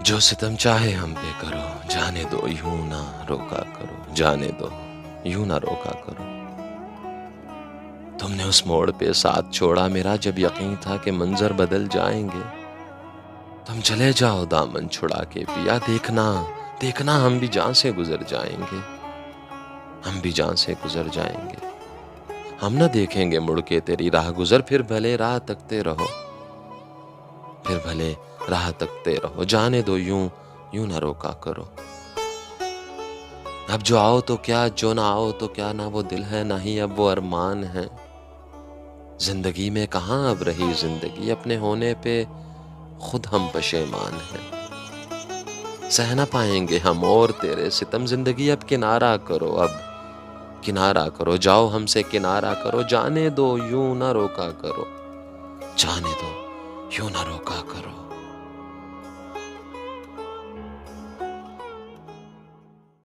जो सितम चाहे हम पे करो, जाने दो यूं ना रोका करो, जाने दो यूं ना रोका करो। तुमने उस मोड़ पे साथ छोड़ा मेरा, जब यकीन था कि मंजर बदल जाएंगे। तुम चले जाओ दामन छुड़ा के पिया, देखना देखना हम भी जान से गुजर जाएंगे, हम भी जान से गुजर जाएंगे। हम ना देखेंगे मुड़ के तेरी राह गुजर, फिर भले राह तकते रहो, फिर भले राह तकते रहो। जाने दो यूं यूं ना रोका करो। अब जो आओ तो क्या, जो ना आओ तो क्या, ना वो दिल है ना ही अब वो अरमान है। जिंदगी में कहाँ अब रही जिंदगी, अपने होने पे खुद हम पशेमान हैं। सह ना पाएंगे हम और तेरे सितम, जिंदगी अब किनारा करो, अब किनारा करो। जाओ हमसे किनारा करो, जाने दो यूं ना रोका करो, जाने दो यूं ना रोका करो।